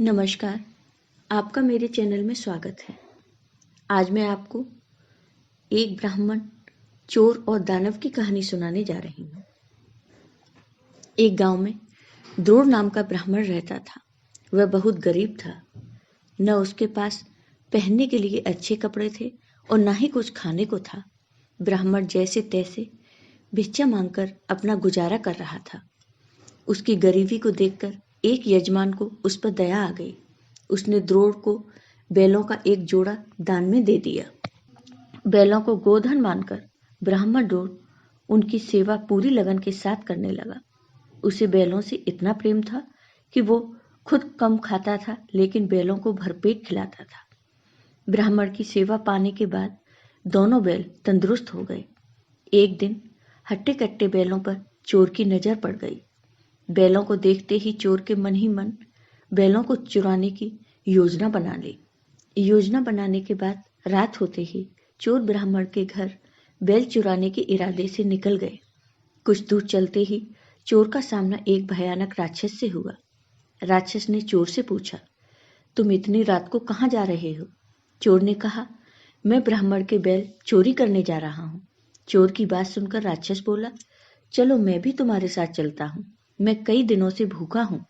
नमस्कार, आपका मेरे चैनल में स्वागत है। आज मैं आपको एक ब्राह्मण, चोर और दानव की कहानी सुनाने जा रही हूँ। एक गांव में द्रोण नाम का ब्राह्मण रहता था। वह बहुत गरीब था। न उसके पास पहनने के लिए अच्छे कपड़े थे और न ही कुछ खाने को था। ब्राह्मण जैसे तैसे भिक्षा मांगकर अपना गुजारा कर रहा था। उसकी गरीबी को देखकर एक यजमान को उस पर दया आ गई। उसने द्रोण को बैलों का एक जोड़ा दान में दे दिया। बैलों को गोधन मानकर ब्राह्मण द्रोण उनकी सेवा पूरी लगन के साथ करने लगा। उसे बैलों से इतना प्रेम था कि वो खुद कम खाता था, लेकिन बैलों को भरपेट खिलाता था। ब्राह्मण की सेवा पाने के बाद दोनों बैल तंदुरुस्त हो गए। एक दिन हट्टे कट्टे बैलों पर चोर की नजर पड़ गई। बैलों को देखते ही चोर के मन ही मन बैलों को चुराने की योजना बना ली। योजना बनाने के बाद रात होते ही चोर ब्राह्मण के घर बैल चुराने के इरादे से निकल गए। कुछ दूर चलते ही चोर का सामना एक भयानक राक्षस से हुआ। राक्षस ने चोर से पूछा, तुम इतनी रात को कहाँ जा रहे हो? चोर ने कहा, मैं ब्राह्मण के बैल चोरी करने जा रहा हूँ। चोर की बात सुनकर राक्षस बोला, चलो मैं भी तुम्हारे साथ चलता हूँ। मैं कई दिनों से भूखा हूँ।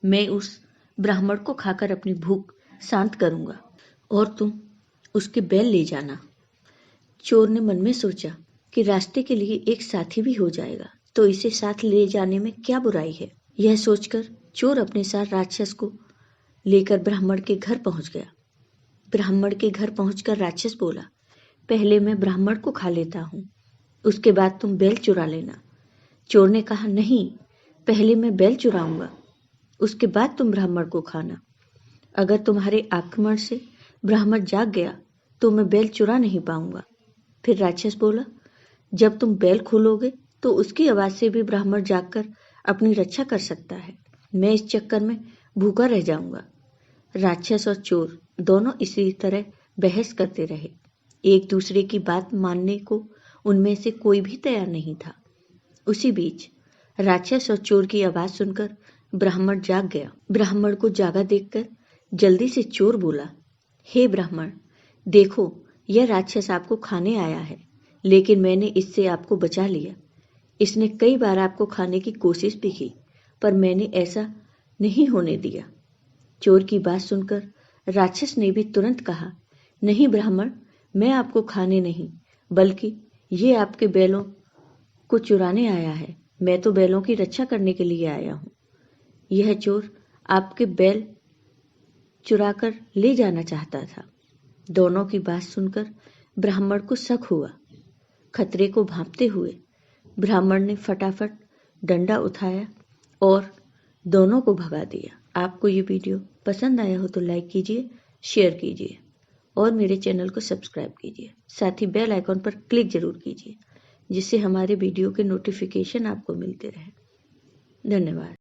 मैं उस ब्राह्मण को खाकर अपनी भूख शांत करूंगा और तुम उसके बैल ले जाना। चोर ने मन में सोचा कि रास्ते के लिए एक साथी भी हो जाएगा, तो इसे साथ ले जाने में क्या बुराई है। यह सोचकर चोर अपने साथ राक्षस को लेकर ब्राह्मण के घर पहुंच गया। ब्राह्मण के घर पहुंचकर राक्षस बोला, पहले मैं ब्राह्मण को खा लेता हूँ, उसके बाद तुम बैल चुरा लेना। चोर ने कहा, नहीं, पहले मैं बैल चुराऊंगा, उसके बाद तुम ब्राह्मण को खाना। अगर तुम्हारे आक्रमण से ब्राह्मण जाग गया तो मैं बैल चुरा नहीं पाऊंगा। फिर राक्षस बोला, जब तुम बैल खोलोगे तो उसकी आवाज से भी ब्राह्मण जागकर अपनी रक्षा कर सकता है। मैं इस चक्कर में भूखा रह जाऊंगा। राक्षस और चोर दोनों इसी तरह बहस करते रहे। एक दूसरे की बात मानने को उनमें से कोई भी तैयार नहीं था। उसी बीच राक्षस और चोर की आवाज सुनकर ब्राह्मण जाग गया। ब्राह्मण को जागा देखकर जल्दी से चोर बोला, हे ब्राह्मण, देखो, यह राक्षस आपको खाने आया है, लेकिन मैंने इससे आपको बचा लिया। इसने कई बार आपको खाने की कोशिश भी की, पर मैंने ऐसा नहीं होने दिया। चोर की बात सुनकर राक्षस ने भी तुरंत कहा, नहीं ब्राह्मण, मैं आपको खाने नहीं, बल्कि ये आपके बैलों को चुराने आया है। मैं तो बैलों की रक्षा करने के लिए आया हूँ। यह चोर आपके बैल चुराकर ले जाना चाहता था। दोनों की बात सुनकर ब्राह्मण को शक हुआ। खतरे को भांपते हुए ब्राह्मण ने फटाफट डंडा उठाया और दोनों को भगा दिया। आपको ये वीडियो पसंद आया हो तो लाइक कीजिए, शेयर कीजिए और मेरे चैनल को सब्सक्राइब कीजिए। साथ ही बेल आइकॉन पर क्लिक जरूर कीजिए, जिससे हमारे वीडियो के नोटिफिकेशन आपको मिलते रहे। धन्यवाद।